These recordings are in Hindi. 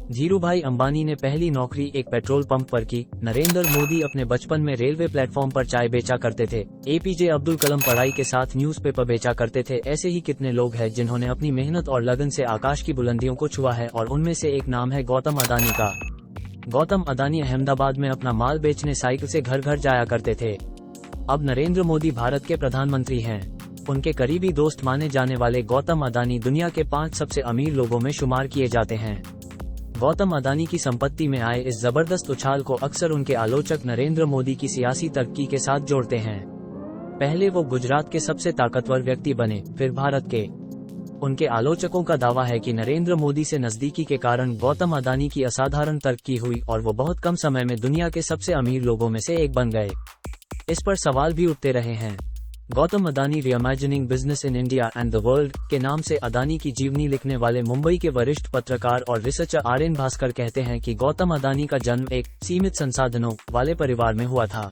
धीरूभाई अंबानी ने पहली नौकरी एक पेट्रोल पंप पर की। नरेंद्र मोदी अपने बचपन में रेलवे प्लेटफॉर्म पर चाय बेचा करते थे। एपीजे अब्दुल कलाम पढ़ाई के साथ न्यूज़पेपर बेचा करते थे। ऐसे ही कितने लोग हैं जिन्होंने अपनी मेहनत और लगन से आकाश की बुलंदियों को छुआ है, और उनमें से एक नाम है गौतम अदानी का। गौतम अदानी अहमदाबाद में अपना माल बेचने साइकिल से घर घर जाया करते थे। अब नरेंद्र मोदी भारत के प्रधानमंत्री हैं। उनके करीबी दोस्त माने जाने वाले गौतम अदानी दुनिया के 5 सबसे अमीर लोगों में शुमार किए जाते हैं। गौतम अदानी की संपत्ति में आए इस जबरदस्त उछाल को अक्सर उनके आलोचक नरेंद्र मोदी की सियासी तरक्की के साथ जोड़ते हैं। पहले वो गुजरात के सबसे ताकतवर व्यक्ति बने, फिर भारत के। उनके आलोचकों का दावा है कि नरेंद्र मोदी से नजदीकी के कारण गौतम अदानी की असाधारण तरक्की हुई और वो बहुत कम समय में दुनिया के सबसे अमीर लोगों में से एक बन गए। इस पर सवाल भी उठते रहे हैं। Gautam Adani reimagining business in India and the world के नाम से अदानी की जीवनी लिखने वाले मुंबई के वरिष्ठ पत्रकार और रिसर्चर आर्यन भास्कर कहते हैं कि गौतम अदानी का जन्म एक सीमित संसाधनों वाले परिवार में हुआ था।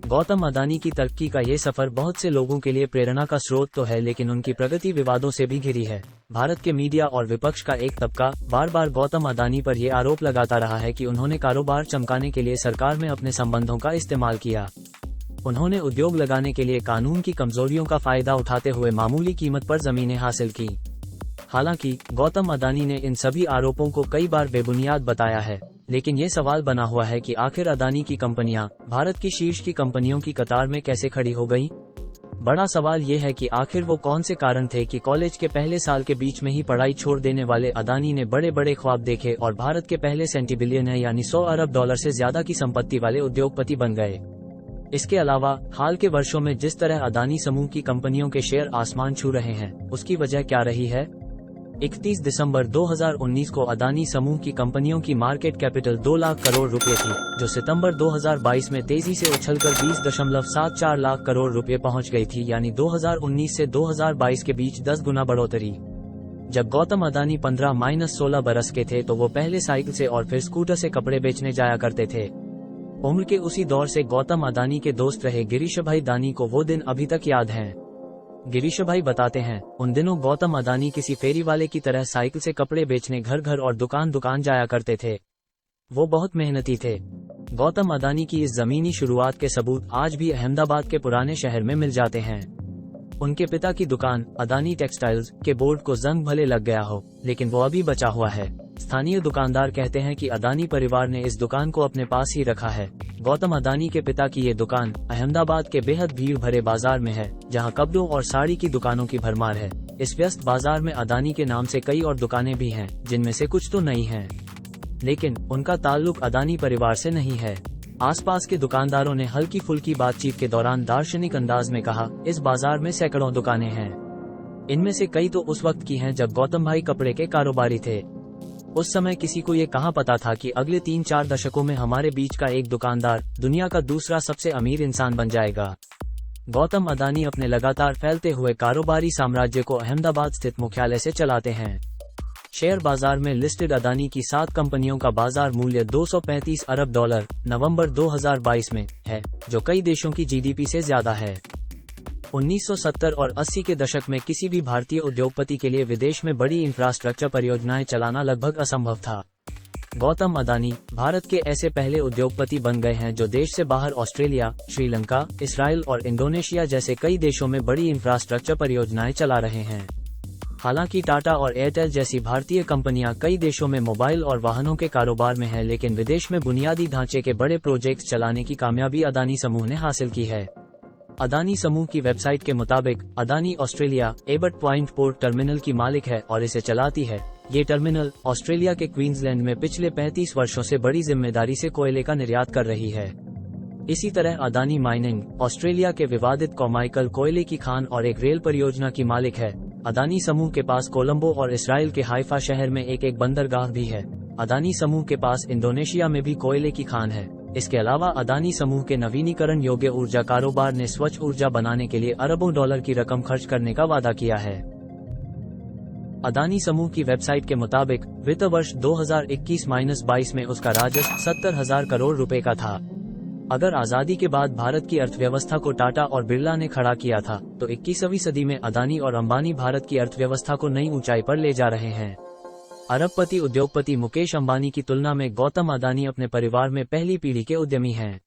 गौतम अदानी की तरक्की का ये सफर बहुत से लोगों के लिए प्रेरणा का स्रोत तो है, लेकिन उनकी प्रगति विवादों से भी घिरी है। भारत के मीडिया और विपक्ष का एक तबका बार बार गौतम अदानी पर यह आरोप लगाता रहा है कि उन्होंने कारोबार चमकाने के लिए सरकार में अपने संबंधों का इस्तेमाल किया। उन्होंने उद्योग लगाने के लिए कानून की कमजोरियों का फायदा उठाते हुए मामूली कीमत पर जमीनें हासिल की। हालांकि गौतम अदानी ने इन सभी आरोपों को कई बार बेबुनियाद बताया है, लेकिन ये सवाल बना हुआ है कि आखिर अदानी की कंपनियां भारत की शीर्ष की कंपनियों की कतार में कैसे खड़ी हो गईं? बड़ा सवाल ये है कि आखिर वो कौन से कारण थे कि कॉलेज के पहले साल के बीच में ही पढ़ाई छोड़ देने वाले अदानी ने बड़े बड़े ख्वाब देखे और भारत के पहले सेंटीबिलियनर यानी $100 अरब से ज्यादा की संपत्ति वाले उद्योगपति बन गए। इसके अलावा हाल के वर्षों में जिस तरह अदानी समूह की कंपनियों के शेयर आसमान छू रहे हैं, उसकी वजह क्या रही है? 31 दिसंबर 2019 को अदानी समूह की कंपनियों की मार्केट कैपिटल 2 लाख करोड़ रुपए थी, जो सितंबर 2022 में तेजी से उछलकर 20.74 लाख करोड़ रुपए पहुंच गई थी, यानी 2019 से 2022 के बीच 10 गुना बढ़ोतरी। जब गौतम अदानी 15-16 बरस के थे तो वो पहले साइकिल से और फिर स्कूटर से कपड़े बेचने जाया करते थे। उम्र के उसी दौर से गौतम अदानी के दोस्त रहे गिरीशभाई दानी को वो दिन अभी तक याद हैं। गिरीशभाई बताते हैं, उन दिनों गौतम अदानी किसी फेरी वाले की तरह साइकिल से कपड़े बेचने घर घर और दुकान दुकान जाया करते थे। वो बहुत मेहनती थे। गौतम अदानी की इस जमीनी शुरुआत के सबूत आज भी अहमदाबाद के पुराने शहर में मिल जाते हैं। उनके पिता की दुकान अदानी टेक्सटाइल्स के बोर्ड को जंग भले लग गया हो, लेकिन वो अभी बचा हुआ है। स्थानीय दुकानदार कहते हैं कि अदानी परिवार ने इस दुकान को अपने पास ही रखा है। गौतम अदानी के पिता की ये दुकान अहमदाबाद के बेहद भीड़ भरे बाजार में है, जहां कपड़ों और साड़ी की दुकानों की भरमार है। इस व्यस्त बाजार में अदानी के नाम से कई और दुकानें भी हैं, जिनमें से कुछ तो नई हैं, लेकिन उनका ताल्लुक अदानी परिवार से नहीं है। आसपास के दुकानदारों ने हल्की फुल्की बातचीत के दौरान दार्शनिक अंदाज में कहा, इस बाजार में सैकड़ों दुकानें हैं। इनमें से कई तो उस वक्त की हैं जब गौतम भाई कपड़े के कारोबारी थे। उस समय किसी को ये कहाँ पता था कि अगले 3-4 दशकों में हमारे बीच का एक दुकानदार दुनिया का दूसरा सबसे अमीर इंसान बन जाएगा। गौतम अदानी अपने लगातार फैलते हुए कारोबारी साम्राज्य को अहमदाबाद स्थित मुख्यालय से चलाते हैं। शेयर बाजार में लिस्टेड अदानी की 7 कंपनियों का बाजार मूल्य $235 अरब नवंबर 2022 में है, जो कई देशों की जीडीपी से ज्यादा है। 1970 और 80 के दशक में किसी भी भारतीय उद्योगपति के लिए विदेश में बड़ी इंफ्रास्ट्रक्चर परियोजनाएं चलाना लगभग असंभव था। गौतम अदानी भारत के ऐसे पहले उद्योगपति बन गए हैं जो देश से बाहर ऑस्ट्रेलिया, श्रीलंका, इसराइल और इंडोनेशिया जैसे कई देशों में बड़ी इंफ्रास्ट्रक्चर परियोजनाएं चला रहे हैं। हालांकि टाटा और एयरटेल जैसी भारतीय कंपनियां कई देशों में मोबाइल और वाहनों के कारोबार में हैं, लेकिन विदेश में बुनियादी ढांचे के बड़े प्रोजेक्ट्स चलाने की कामयाबी अदानी समूह ने हासिल की है। अदानी समूह की वेबसाइट के मुताबिक Adani Australia Abbott point port terminal की मालिक है और इसे चलाती है। ये टर्मिनल ऑस्ट्रेलिया के क्वींसलैंड में पिछले 35 वर्षों से बड़ी जिम्मेदारी से कोयले का निर्यात कर रही है। इसी तरह अदानी माइनिंग ऑस्ट्रेलिया के विवादित कोमाइकल कोयले की खान और एक रेल परियोजना की मालिक है। अदानी समूह के पास कोलंबो और इसराइल के हाइफा शहर में एक बंदरगाह भी है। अदानी समूह के पास इंडोनेशिया में भी कोयले की खान है। इसके अलावा अदानी समूह के नवीनीकरण योग्य ऊर्जा कारोबार ने स्वच्छ ऊर्जा बनाने के लिए अरबों डॉलर की रकम खर्च करने का वादा किया है। अदानी समूह की वेबसाइट के मुताबिक वित्त वर्ष 2021-22 में उसका राजस्व 70,000 करोड़ रुपए का था। अगर आजादी के बाद भारत की अर्थव्यवस्था को टाटा और बिरला ने खड़ा किया था, तो 21वीं सदी में अदानी और अंबानी भारत की अर्थव्यवस्था को नई ऊंचाई पर ले जा रहे हैं। अरबपति उद्योगपति मुकेश अंबानी की तुलना में गौतम अदानी अपने परिवार में पहली पीढ़ी के उद्यमी हैं।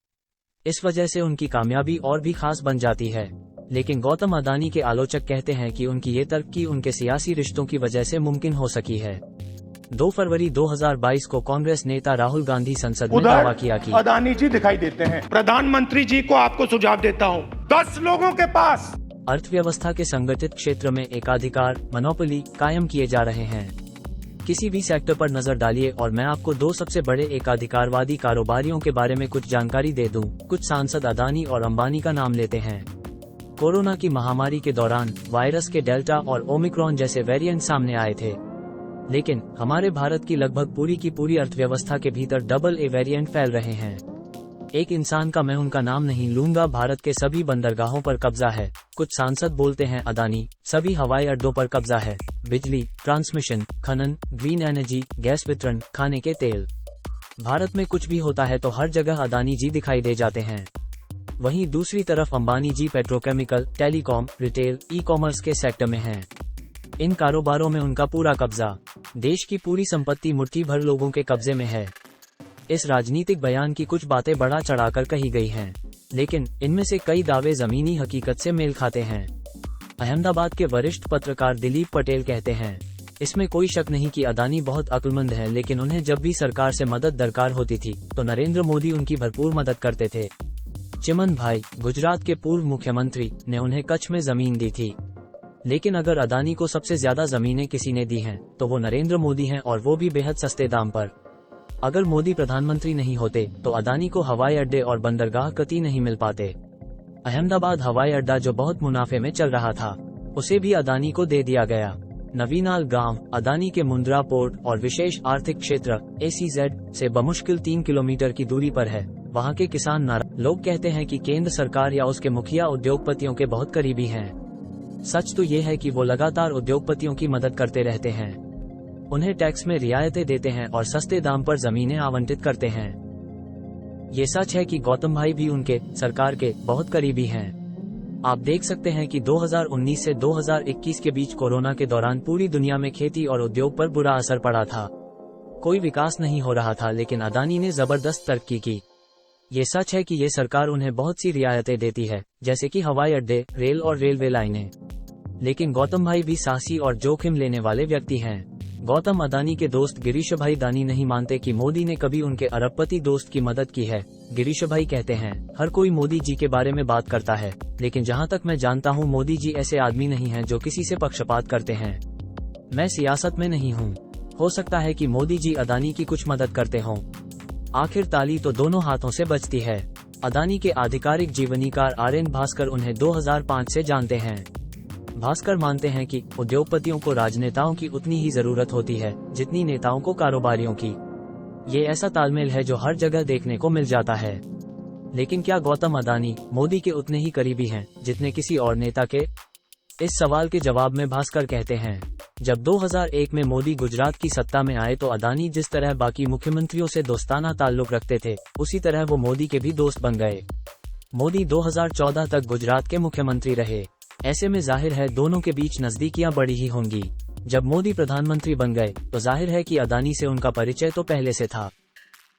इस वजह से उनकी कामयाबी और भी खास बन जाती है। लेकिन गौतम अदानी के आलोचक कहते हैं कि उनकी ये तरक्की उनके सियासी रिश्तों की वजह से मुमकिन हो सकी है। 2 फरवरी 2022 को कांग्रेस नेता राहुल गांधी संसद में दावा किया कि अदानी जी दिखाई देते हैं। प्रधानमंत्री जी को आपको सुझाव देता हूं, 10 लोगों के पास अर्थव्यवस्था के संगठित क्षेत्र में एकाधिकार मोनोपोली कायम किए जा रहे हैं। किसी भी सेक्टर पर नजर डालिए और मैं आपको 2 सबसे बड़े एकाधिकारवादी कारोबारियों के बारे में कुछ जानकारी दे दूं। कुछ सांसद अदानी और अंबानी का नाम लेते हैं। कोरोना की महामारी के दौरान वायरस के डेल्टा और ओमिक्रॉन जैसे वेरिएंट सामने आए थे, लेकिन हमारे भारत की लगभग पूरी की पूरी अर्थव्यवस्था के भीतर डबल ए वेरिएंट फैल रहे हैं। एक इंसान का मैं उनका नाम नहीं लूंगा, भारत के सभी बंदरगाहों पर कब्जा है। कुछ सांसद बोलते हैं अदानी, सभी हवाई अड्डों पर कब्जा है। बिजली, ट्रांसमिशन, खनन, ग्रीन एनर्जी, गैस वितरण, खाने के तेल। भारत में कुछ भी होता है तो हर जगह अदानी जी दिखाई दे जाते हैं। वहीं दूसरी तरफ Ambani ji petrochemical, telecom, retail, e commerce के सेक्टर में हैं। इन कारोबारों में उनका पूरा कब्जा। देश की पूरी संपत्ति मुट्ठी भर लोगों के कब्जे में है। इस राजनीतिक बयान की कुछ बातें बढ़ा चढ़ाकर कही गई हैं, लेकिन इनमें से कई दावे जमीनी हकीकत से मेल खाते हैं। अहमदाबाद के वरिष्ठ पत्रकार दिलीप पटेल कहते हैं, इसमें कोई शक नहीं कि अदानी बहुत अक्लमंद है, लेकिन उन्हें जब भी सरकार से मदद दरकार होती थी तो नरेंद्र मोदी उनकी भरपूर मदद करते थे। चिमन भाई, गुजरात के पूर्व मुख्यमंत्री, ने उन्हें कच्छ में जमीन दी थी। लेकिन अगर अदानी को सबसे ज्यादा जमीनें किसी ने दी हैं तो वो नरेंद्र मोदी हैं, और वो भी बेहद सस्ते दाम पर। अगर मोदी प्रधानमंत्री नहीं होते तो अदानी को हवाई अड्डे और बंदरगाह कतई नहीं मिल पाते। अहमदाबाद हवाई अड्डा जो बहुत मुनाफे में चल रहा था, उसे भी अदानी को दे दिया गया। नवीनाल गांव अदानी के मुंद्रा पोर्ट और विशेष आर्थिक क्षेत्र ACZ से बमुश्किल 3 किलोमीटर की दूरी पर है। वहां के किसान नाराज। लोग कहते हैं कि केंद्र सरकार या उसके मुखिया उद्योगपतियों के बहुत करीबी हैं। सच तो ये है कि वो लगातार उद्योगपतियों की मदद करते रहते हैं, उन्हें टैक्स में रियायतें देते हैं और सस्ते दाम पर जमीनें आवंटित करते हैं। ये सच है कि गौतम भाई भी उनके सरकार के बहुत करीबी हैं। आप देख सकते हैं कि 2019 से 2021 के बीच कोरोना के दौरान पूरी दुनिया में खेती और उद्योग पर बुरा असर पड़ा था। कोई विकास नहीं हो रहा था, लेकिन अदानी ने जबरदस्त तरक्की की। ये सच है कि ये सरकार उन्हें बहुत सी रियायतें देती है, जैसे कि हवाई अड्डे, रेल और रेलवे लाइनें। लेकिन गौतम भाई भी साहसी और जोखिम लेने वाले व्यक्ति हैं। गौतम अदानी के दोस्त गिरीश भाई दानी नहीं मानते कि मोदी ने कभी उनके अरबपति दोस्त की मदद की है। गिरीश भाई कहते हैं, हर कोई मोदी जी के बारे में बात करता है, लेकिन जहां तक मैं जानता हूं मोदी जी ऐसे आदमी नहीं हैं जो किसी से पक्षपात करते हैं। मैं सियासत में नहीं हूं। हो सकता है कि मोदी जी अदानी की कुछ मदद करते हों। आखिर ताली तो दोनों हाथों से बजती है। अदानी के आधिकारिक जीवनीकार RN भास्कर उन्हें 2005 से जानते हैं। भास्कर मानते हैं कि उद्योगपतियों को राजनेताओं की उतनी ही जरूरत होती है जितनी नेताओं को कारोबारियों की। ये ऐसा तालमेल है जो हर जगह देखने को मिल जाता है। लेकिन क्या गौतम अदानी मोदी के उतने ही करीबी हैं जितने किसी और नेता के? इस सवाल के जवाब में भास्कर कहते हैं, जब 2001 में मोदी गुजरात की सत्ता में आए तो अदानी जिस तरह बाकी मुख्यमंत्रियों से दोस्ताना ताल्लुक रखते थे, उसी तरह वो मोदी के भी दोस्त बन गए। मोदी 2014 तक गुजरात के मुख्यमंत्री रहे। ऐसे में जाहिर है दोनों के बीच नजदीकियां बढ़ी ही होंगी। जब मोदी प्रधानमंत्री बन गए तो जाहिर है कि अदानी से उनका परिचय तो पहले से था।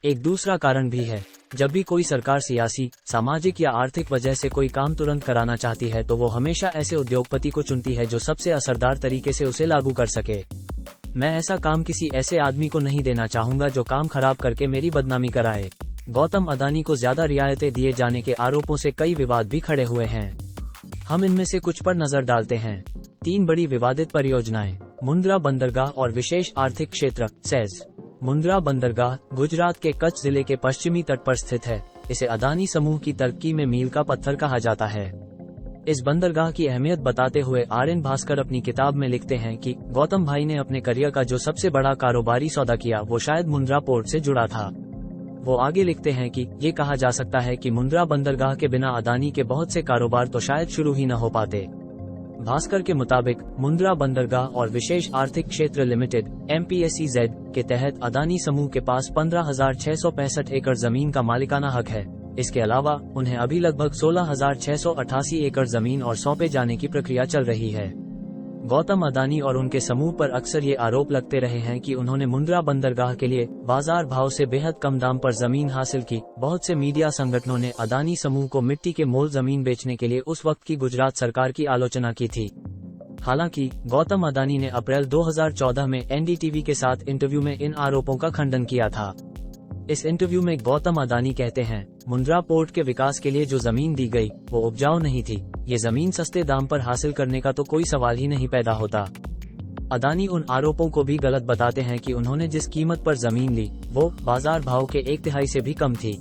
एक दूसरा कारण भी है, जब भी कोई सरकार सियासी, सामाजिक या आर्थिक वजह से कोई काम तुरंत कराना चाहती है तो वो हमेशा ऐसे उद्योगपति को चुनती है जो सबसे असरदार तरीके से उसे लागू कर सके। मैं ऐसा काम किसी ऐसे आदमी को नहीं देना चाहूंगा जो काम खराब करके मेरी बदनामी कराए। गौतम अदानी को ज्यादा रियायतें दिए जाने के आरोपों से कई विवाद भी खड़े हुए हैं। हम इनमें से कुछ पर नजर डालते हैं। 3 बड़ी विवादित परियोजनाएं, मुंद्रा बंदरगाह और विशेष आर्थिक क्षेत्र सेज। मुंद्रा बंदरगाह गुजरात के कच्छ जिले के पश्चिमी तट पर स्थित है। इसे अदानी समूह की तरक्की में मील का पत्थर कहा जाता है। इस बंदरगाह की अहमियत बताते हुए RN भास्कर अपनी किताब में लिखते हैं कि गौतम भाई ने अपने करियर का जो सबसे बड़ा कारोबारी सौदा किया वो शायद मुंद्रा पोर्ट से जुड़ा था। वो आगे लिखते हैं कि ये कहा जा सकता है कि मुंद्रा बंदरगाह के बिना अदानी के बहुत से कारोबार तो शायद शुरू ही न हो पाते। भास्कर के मुताबिक मुंद्रा बंदरगाह और विशेष आर्थिक क्षेत्र लिमिटेड MPSEZ के तहत अदानी समूह के पास 15,665 एकड़ जमीन का मालिकाना हक है। इसके अलावा उन्हें अभी लगभग 16,688 एकड़ जमीन और सौंपे जाने की प्रक्रिया चल रही है। गौतम अदानी और उनके समूह पर अक्सर ये आरोप लगते रहे हैं कि उन्होंने मुंद्रा बंदरगाह के लिए बाजार भाव से बेहद कम दाम पर जमीन हासिल की। बहुत से मीडिया संगठनों ने अदानी समूह को मिट्टी के मोल जमीन बेचने के लिए उस वक्त की गुजरात सरकार की आलोचना की थी। हालांकि गौतम अदानी ने अप्रैल 2014 में एनडीटीवी के साथ इंटरव्यू में इन आरोपों का खंडन किया था। इस इंटरव्यू में गौतम अदानी कहते हैं, मुंद्रा पोर्ट के विकास के लिए जो जमीन दी गई वो उपजाऊ नहीं थी। ये जमीन सस्ते दाम पर हासिल करने का तो कोई सवाल ही नहीं पैदा होता। अदानी उन आरोपों को भी गलत बताते हैं कि उन्होंने जिस कीमत पर जमीन ली वो बाजार भाव के 1/3 से भी कम थी।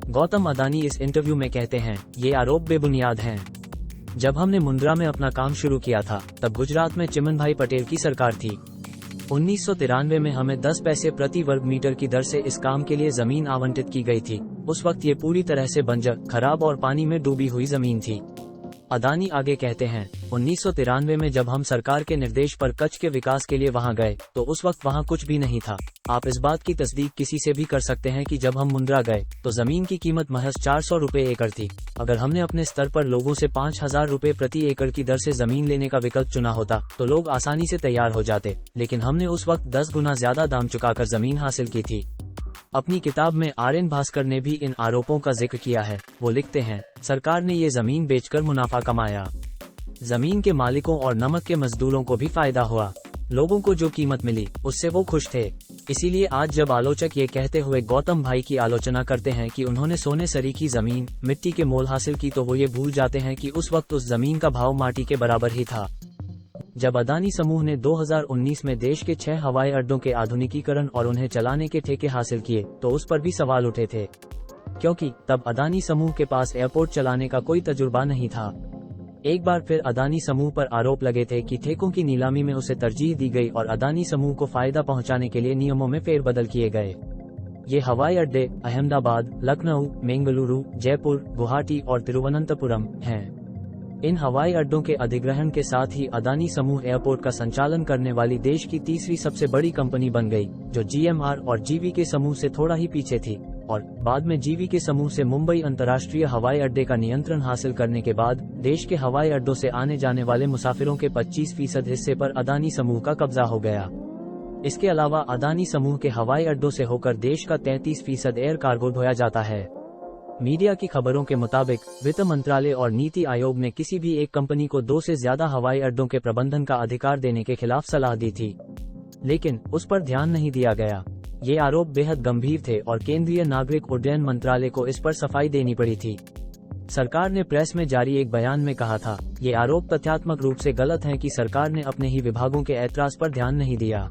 गौतम अदानी इस इंटरव्यू में कहते हैं, ये आरोप बेबुनियाद हैं। जब हमने मुंद्रा में अपना काम शुरू किया था तब गुजरात में चिमनभाई पटेल की सरकार थी। 1993 में हमें 10 पैसे प्रति वर्ग मीटर की दर से इस काम के लिए जमीन आवंटित की गई थी। उस वक्त ये पूरी तरह से बंजर, खराब और पानी में डूबी हुई जमीन थी। अदानी आगे कहते हैं, 1993 में जब हम सरकार के निर्देश पर कच्छ के विकास के लिए वहां गए तो उस वक्त वहां कुछ भी नहीं था। आप इस बात की तस्दीक किसी से भी कर सकते हैं कि जब हम मुंद्रा गए तो जमीन की कीमत महज 400 रुपए एकड़ थी। अगर हमने अपने स्तर पर लोगों से 5000 रुपए प्रति एकड़ की दर से जमीन लेने का विकल्प चुना होता तो लोग आसानी से तैयार हो जाते, लेकिन हमने उस वक्त 10 गुना ज्यादा दाम चुकाकर जमीन हासिल की थी। अपनी किताब में आर्यन भास्कर ने भी इन आरोपों का जिक्र किया है। वो लिखते हैं, सरकार ने ये जमीन बेचकर मुनाफा कमाया। जमीन के मालिकों और नमक के मजदूरों को भी फायदा हुआ। लोगों को जो कीमत मिली उससे वो खुश थे। इसीलिए आज जब आलोचक ये कहते हुए गौतम भाई की आलोचना करते हैं कि उन्होंने सोने सरी की जमीन, मिट्टी के मोल हासिल की, तो वो ये भूल जाते हैं कि उस वक्त उस जमीन का भाव माटी के बराबर ही था। जब अदानी समूह ने 2019 में देश के 6 हवाई अड्डों के आधुनिकीकरण और उन्हें चलाने के ठेके हासिल किए तो उस पर भी सवाल उठे थे, क्योंकि तब अदानी समूह के पास एयरपोर्ट चलाने का कोई तजुर्बा नहीं था। एक बार फिर अदानी समूह पर आरोप लगे थे कि ठेकों की नीलामी में उसे तरजीह दी गई और अदानी समूह को फायदा पहुंचाने के लिए नियमों में फेरबदल किए गए। ये हवाई अड्डे अहमदाबाद, लखनऊ, बेंगलुरु, जयपुर, गुवाहाटी और तिरुवनंतपुरम हैं। इन हवाई अड्डों के अधिग्रहण के साथ ही अदानी समूह एयरपोर्ट का संचालन करने वाली देश की तीसरी सबसे बड़ी कंपनी बन गई, जो GMR और GVK समूह से थोड़ा ही पीछे थी। और बाद में GVK समूह से मुंबई अंतर्राष्ट्रीय हवाई अड्डे का नियंत्रण हासिल करने के बाद देश के हवाई अड्डों से आने जाने वाले मुसाफिरों के 25% हिस्से पर अदानी समूह का कब्जा हो गया। इसके अलावा अदानी समूह के हवाई अड्डों से होकर देश का 33% एयर कार्गो ढोया जाता है। मीडिया की खबरों के मुताबिक वित्त मंत्रालय और नीति आयोग ने किसी भी एक कंपनी को 2 से ज्यादा हवाई अड्डों के प्रबंधन का अधिकार देने के खिलाफ सलाह दी थी, लेकिन उस पर ध्यान नहीं दिया गया। ये आरोप बेहद गंभीर थे और केंद्रीय नागरिक उड्डयन मंत्रालय को इस पर सफाई देनी पड़ी थी। सरकार ने प्रेस में जारी एक बयान में कहा था, ये आरोप तथ्यात्मक रूप से गलत है कि सरकार ने अपने ही विभागों के ऐतराज पर ध्यान नहीं दिया।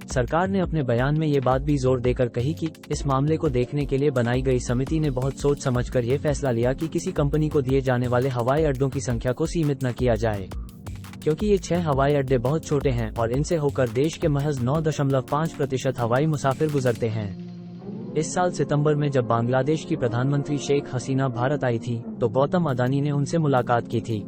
सरकार ने अपने बयान में ये बात भी जोर देकर कही कि इस मामले को देखने के लिए बनाई गई समिति ने बहुत सोच समझकर ये फैसला लिया कि किसी कंपनी को दिए जाने वाले हवाई अड्डों की संख्या को सीमित न किया जाए, क्योंकि ये 6 हवाई अड्डे बहुत छोटे हैं और इनसे होकर देश के महज 9.5% हवाई मुसाफिर गुजरते हैं। इस साल सितंबर में जब बांग्लादेश की प्रधानमंत्री शेख हसीना भारत आई थी तो गौतम अदानी ने उनसे मुलाकात की थी।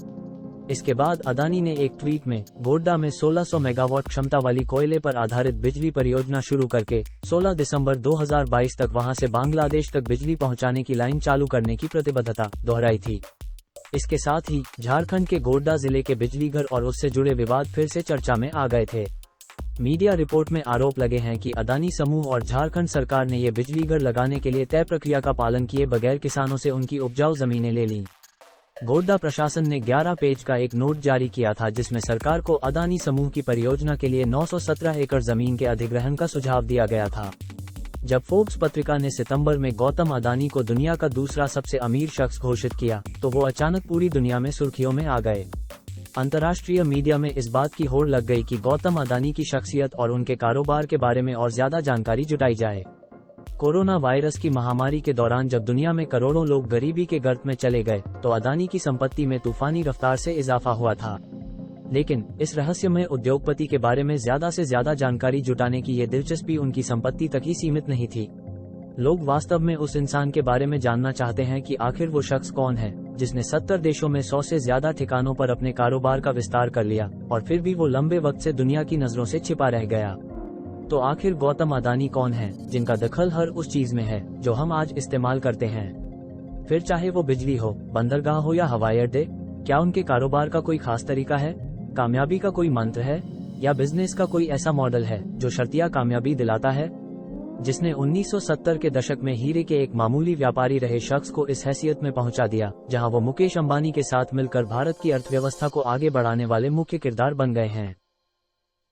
इसके बाद अदानी ने एक ट्वीट में गोड्डा में 1600 मेगावाट क्षमता वाली कोयले पर आधारित बिजली परियोजना शुरू करके 16 दिसंबर 2022 तक वहां से बांग्लादेश तक बिजली पहुंचाने की लाइन चालू करने की प्रतिबद्धता दोहराई थी। इसके साथ ही झारखंड के गोड्डा जिले के बिजली घर और उससे जुड़े विवाद फिर से चर्चा में आ गए थे। मीडिया रिपोर्ट में आरोप लगे हैं कि अदानी समूह और झारखंड सरकार ने ये बिजली घर लगाने के लिए तय प्रक्रिया का पालन किए बगैर किसानों से उनकी उपजाऊ जमीनें ले लीं। गोड्डा प्रशासन ने 11 पेज का एक नोट जारी किया था जिसमें सरकार को अदानी समूह की परियोजना के लिए 917 एकड़ जमीन के अधिग्रहण का सुझाव दिया गया था। जब फोर्ब्स पत्रिका ने सितंबर में गौतम अदानी को दुनिया का दूसरा सबसे अमीर शख्स घोषित किया तो वो अचानक पूरी दुनिया में सुर्खियों में आ गए। अंतर्राष्ट्रीय मीडिया में इस बात की होड़ लग गई कि गौतम अदानी की शख्सियत और उनके कारोबार के बारे में और ज्यादा जानकारी जुटाई जाए। कोरोना वायरस की महामारी के दौरान जब दुनिया में करोड़ों लोग गरीबी के गर्त में चले गए तो अदानी की संपत्ति में तूफानी रफ्तार से इजाफा हुआ था। लेकिन इस रहस्यमय उद्योगपति के बारे में ज्यादा से ज्यादा जानकारी जुटाने की ये दिलचस्पी उनकी संपत्ति तक ही सीमित नहीं थी। लोग वास्तव में उस इंसान के बारे में जानना चाहते हैं कि आखिर वो शख्स कौन है जिसने 70 देशों में 100 से ज्यादा ठिकानों पर अपने कारोबार का विस्तार कर लिया और फिर भी वो लंबे वक्त से दुनिया की नजरों से छिपा रह गया। तो आखिर गौतम अदानी कौन है जिनका दखल हर उस चीज में है जो हम आज इस्तेमाल करते हैं, फिर चाहे वो बिजली हो, बंदरगाह हो या हवाई अड्डे? क्या उनके कारोबार का कोई खास तरीका है? कामयाबी का कोई मंत्र है या बिजनेस का कोई ऐसा मॉडल है जो शर्तिया कामयाबी दिलाता है, जिसने 1970 के दशक में हीरे के एक मामूली व्यापारी रहे शख्स को इस हैसियत में पहुंचा दिया जहां वो मुकेश अंबानी के साथ मिलकर भारत की अर्थव्यवस्था को आगे बढ़ाने वाले मुख्य किरदार बन गए हैं।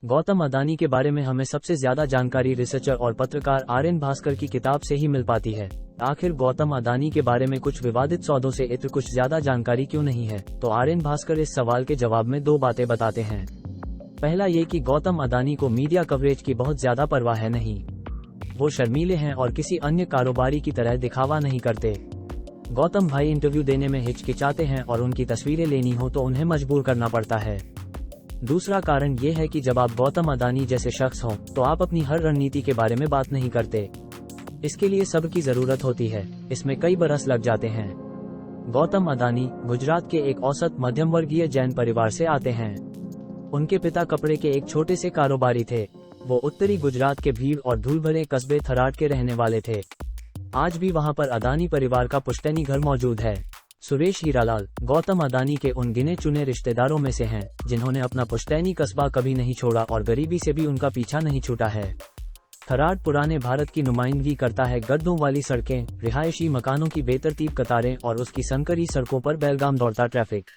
गौतम अदानी के बारे में हमें सबसे ज्यादा जानकारी रिसर्चर और पत्रकार आर्यन भास्कर की किताब से ही मिल पाती है। आखिर गौतम अदानी के बारे में कुछ विवादित सौदों से इत्र कुछ ज्यादा जानकारी क्यों नहीं है, तो आर्यन भास्कर इस सवाल के जवाब में 2 बातें बताते हैं। पहला ये कि गौतम अदानी को मीडिया कवरेज की बहुत ज्यादा परवाह है नहीं, वो शर्मीले हैं और किसी अन्य कारोबारी की तरह दिखावा नहीं करते। गौतम भाई इंटरव्यू देने में हिचकिचाते हैं और उनकी तस्वीरें लेनी हो तो उन्हें मजबूर करना पड़ता है। दूसरा कारण ये है कि जब आप गौतम अदानी जैसे शख्स हों तो आप अपनी हर रणनीति के बारे में बात नहीं करते। इसके लिए सब्र की जरूरत होती है, इसमें कई बरस लग जाते हैं। गौतम अदानी गुजरात के एक औसत मध्यम वर्गीय जैन परिवार से आते हैं। उनके पिता कपड़े के एक छोटे से कारोबारी थे। वो उत्तरी गुजरात के भीड़ और धूल भरे कस्बे थराट के रहने वाले थे। आज भी वहां पर अदानी परिवार का पुश्तैनी घर मौजूद है। सुरेश हीरालाल गौतम अदानी के उन गिने चुने रिश्तेदारों में से हैं जिन्होंने अपना पुश्तैनी कस्बा कभी नहीं छोड़ा और गरीबी से भी उनका पीछा नहीं छूटा है। थराट पुराने भारत की नुमाइंदगी करता है। गड्ढों वाली सड़कें, रिहायशी मकानों की बेतरतीब कतारें और उसकी संकरी सड़कों पर बेलगाम दौड़ता ट्रैफिक।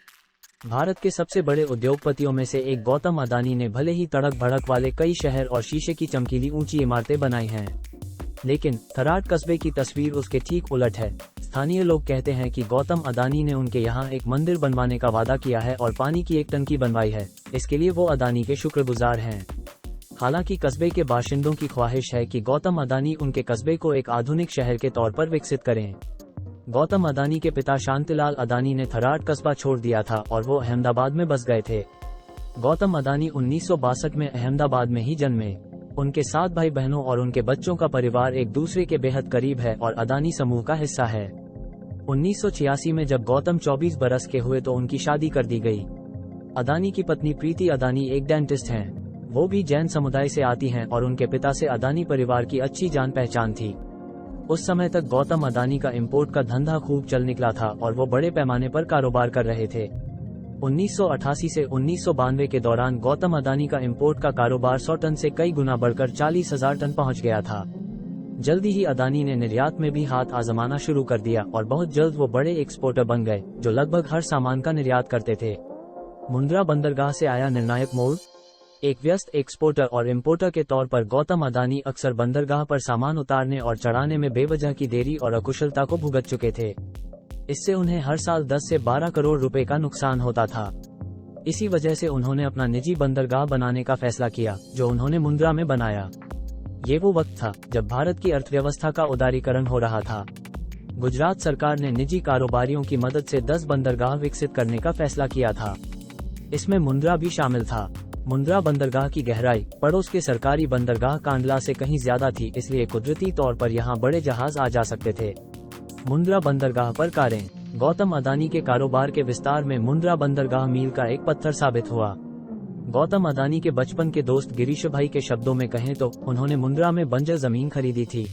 भारत के सबसे बड़े उद्योगपतियों में से एक गौतम अदानी ने भले ही तड़क भड़क वाले कई शहर और शीशे की चमकीली ऊंची इमारतें बनाई हैं, लेकिन थराट कस्बे की तस्वीर उसके ठीक उलट है। स्थानीय लोग कहते हैं कि गौतम अदानी ने उनके यहाँ एक मंदिर बनवाने का वादा किया है और पानी की एक टंकी बनवाई है। इसके लिए वो अदानी के शुक्रगुजार हैं। हालांकि कस्बे के बाशिंदों की ख्वाहिश है कि गौतम अदानी उनके कस्बे को एक आधुनिक शहर के तौर पर विकसित करें। गौतम अदानी के पिता शांतिलाल अदानी ने थराट कस्बा छोड़ दिया था और वो अहमदाबाद में बस गए थे। गौतम अदानी 1962 में अहमदाबाद में ही जन्मे। उनके 7 भाई बहनों और उनके बच्चों का परिवार एक दूसरे के बेहद करीब है और अदानी समूह का हिस्सा है। 1986 में जब गौतम 24 बरस के हुए तो उनकी शादी कर दी गई। अदानी की पत्नी प्रीति अदानी एक डेंटिस्ट हैं। वो भी जैन समुदाय से आती हैं और उनके पिता से अदानी परिवार की अच्छी जान पहचान थी। उस समय तक गौतम अदानी का इंपोर्ट का धंधा खूब चल निकला था और वो बड़े पैमाने पर कारोबार कर रहे थे। 1988 से 1992 के दौरान गौतम अदानी का इंपोर्ट का कारोबार 100 टन से कई गुना बढ़कर 40,000 टन पहुंच गया था। जल्दी ही अदानी ने निर्यात में भी हाथ आजमाना शुरू कर दिया और बहुत जल्द वो बड़े एक्सपोर्टर बन गए जो लगभग हर सामान का निर्यात करते थे। मुंद्रा बंदरगाह से आया निर्णायक मोड़। एक व्यस्त एक्सपोर्टर और इंपोर्टर के तौर पर गौतम अदानी अक्सर बंदरगाह पर सामान उतारने और चढ़ाने में बेवजह की देरी और अकुशलता को भुगत चुके थे। इससे उन्हें हर साल 10 से 12 करोड़ रुपए का नुकसान होता था। इसी वजह से उन्होंने अपना निजी बंदरगाह बनाने का फैसला किया, जो उन्होंने मुंद्रा में बनाया। ये वो वक्त था जब भारत की अर्थव्यवस्था का उदारीकरण हो रहा था। गुजरात सरकार ने निजी कारोबारियों की मदद से 10 बंदरगाह विकसित करने का फैसला किया था। इसमें मुंद्रा भी शामिल था। मुंद्रा बंदरगाह की गहराई पड़ोस के सरकारी बंदरगाह कांडला से कहीं ज्यादा थी, इसलिए कुदरती तौर पर यहाँ बड़े जहाज आ जा सकते थे। मुंद्रा बंदरगाह पर कारें। गौतम अदानी के कारोबार के विस्तार में मुंद्रा बंदरगाह मील का एक पत्थर साबित हुआ। गौतम अदानी के बचपन के दोस्त गिरीश भाई के शब्दों में कहें तो उन्होंने मुंद्रा में बंजर जमीन खरीदी थी।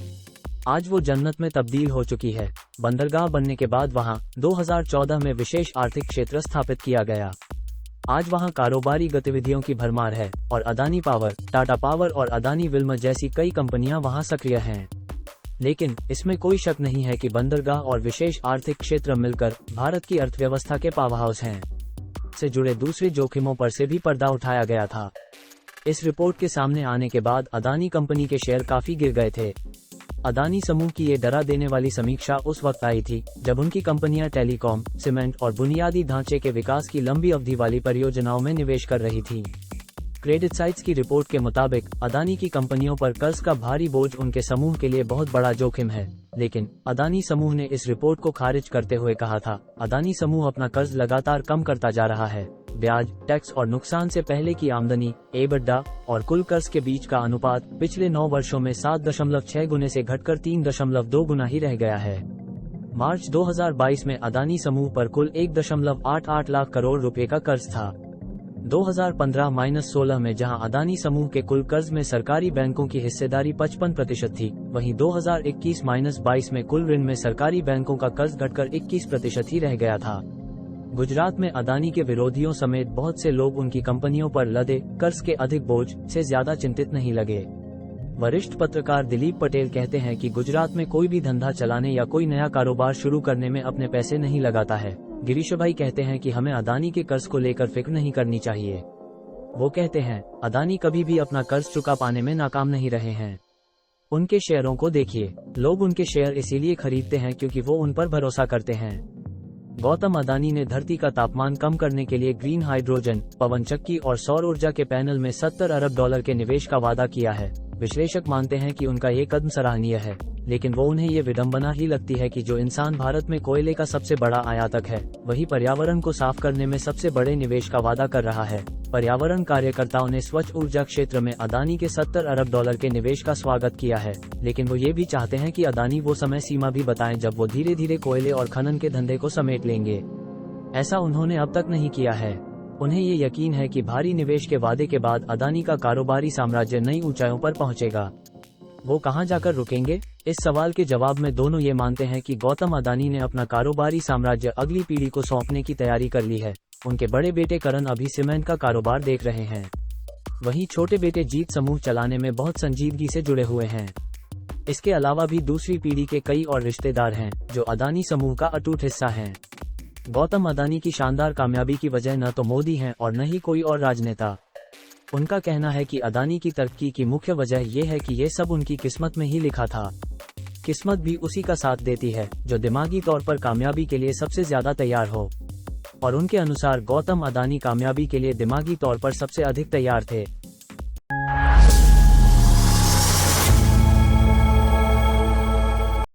आज वो जन्नत में तब्दील हो चुकी है। बंदरगाह बनने के बाद वहां 2014 में विशेष आर्थिक क्षेत्र स्थापित किया गया। आज वहां कारोबारी गतिविधियों की भरमार है और अदानी पावर, टाटा पावर और अदानी विल्मर जैसी कई कंपनियां वहां सक्रिय हैं। लेकिन इसमें कोई शक नहीं है कि बंदरगाह और विशेष आर्थिक क्षेत्र मिलकर भारत की अर्थव्यवस्था के पावरहाउस हैं। से जुड़े दूसरे जोखिमों पर से भी पर्दा उठाया गया था। इस रिपोर्ट के सामने आने के बाद अदानी कंपनी के शेयर काफी गिर गए थे। अदानी समूह की ये डरा देने वाली समीक्षा उस वक्त आई थी जब उनकी कंपनियां टेलीकॉम, सीमेंट और बुनियादी ढांचे के विकास की लंबी अवधि वाली परियोजनाओं में निवेश कर रही थी। क्रेडिट साइट्स की रिपोर्ट के मुताबिक अदानी की कंपनियों पर कर्ज का भारी बोझ उनके समूह के लिए बहुत बड़ा जोखिम है। लेकिन अदानी समूह ने इस रिपोर्ट को खारिज करते हुए कहा था, अदानी समूह अपना कर्ज लगातार कम करता जा रहा है। ब्याज, टैक्स और नुकसान से पहले की आमदनी, एबिटडा और कुल कर्ज के बीच का अनुपात पिछले 9 वर्षों में 7.6 गुने से घटकर 3.2 गुना ही रह गया है। मार्च 2022 में अदानी समूह पर कुल 1.88 लाख करोड़ रुपए का कर्ज था। 2015-16 में जहां अदानी समूह के कुल कर्ज में सरकारी बैंकों की हिस्सेदारी 55% थी, वहीं 2021-22 में कुल ऋण में सरकारी बैंकों का कर्ज घटकर 21% ही रह गया था। गुजरात में अदानी के विरोधियों समेत बहुत से लोग उनकी कंपनियों पर लदे कर्ज के अधिक बोझ से ज्यादा चिंतित नहीं लगे। वरिष्ठ पत्रकार दिलीप पटेल कहते हैं कि गुजरात में कोई भी धंधा चलाने या कोई नया कारोबार शुरू करने में अपने पैसे नहीं लगाता है। गिरीश भाई कहते हैं कि हमें अदानी के कर्ज को लेकर फिक्र नहीं करनी चाहिए। वो कहते हैं, अदानी कभी भी अपना कर्ज चुका पाने में नाकाम नहीं रहे हैं। उनके शेयरों को देखिए, लोग उनके शेयर इसीलिए खरीदते हैं क्योंकि वो उन पर भरोसा करते हैं। गौतम अदानी ने धरती का तापमान कम करने के लिए ग्रीन हाइड्रोजन, पवन चक्की और सौर ऊर्जा के पैनल में $70 अरब के निवेश का वादा किया है। विश्लेषक मानते हैं कि उनका ये कदम सराहनीय है, लेकिन वो उन्हें ये विडंबना ही लगती है कि जो इंसान भारत में कोयले का सबसे बड़ा आयातक है, वही पर्यावरण को साफ करने में सबसे बड़े निवेश का वादा कर रहा है। पर्यावरण कार्यकर्ताओं ने स्वच्छ ऊर्जा क्षेत्र में अदानी के $70 अरब के निवेश का स्वागत किया है, लेकिन वो ये भी चाहते हैं कि अदानी वो समय सीमा भी बताएं जब वो धीरे धीरे कोयले और खनन के धंधे को समेट लेंगे। ऐसा उन्होंने अब तक नहीं किया है। उन्हें ये यकीन है कि भारी निवेश के वादे के बाद अदानी का कारोबारी साम्राज्य नई ऊंचाइयों पर पहुंचेगा। वो कहां जाकर रुकेंगे? इस सवाल के जवाब में दोनों ये मानते हैं कि गौतम अदानी ने अपना कारोबारी साम्राज्य अगली पीढ़ी को सौंपने की तैयारी कर ली है। उनके बड़े बेटे करण अभी सीमेंट का कारोबार देख रहे हैं, वहीं छोटे बेटे जीत समूह चलाने में बहुत संजीदगी से जुड़े हुए हैं। इसके अलावा भी दूसरी पीढ़ी के कई और रिश्तेदार हैं जो अदानी समूह का अटूट हिस्सा हैं। गौतम अदानी की शानदार कामयाबी की वजह न तो मोदी हैं और न ही कोई और राजनेता। उनका कहना है कि अदानी की तरक्की की मुख्य वजह ये है कि ये सब उनकी किस्मत में ही लिखा था। किस्मत भी उसी का साथ देती है जो दिमागी तौर पर कामयाबी के लिए सबसे ज्यादा तैयार हो, और उनके अनुसार गौतम अदानी कामयाबी के लिए दिमागी तौर पर सबसे अधिक तैयार थे।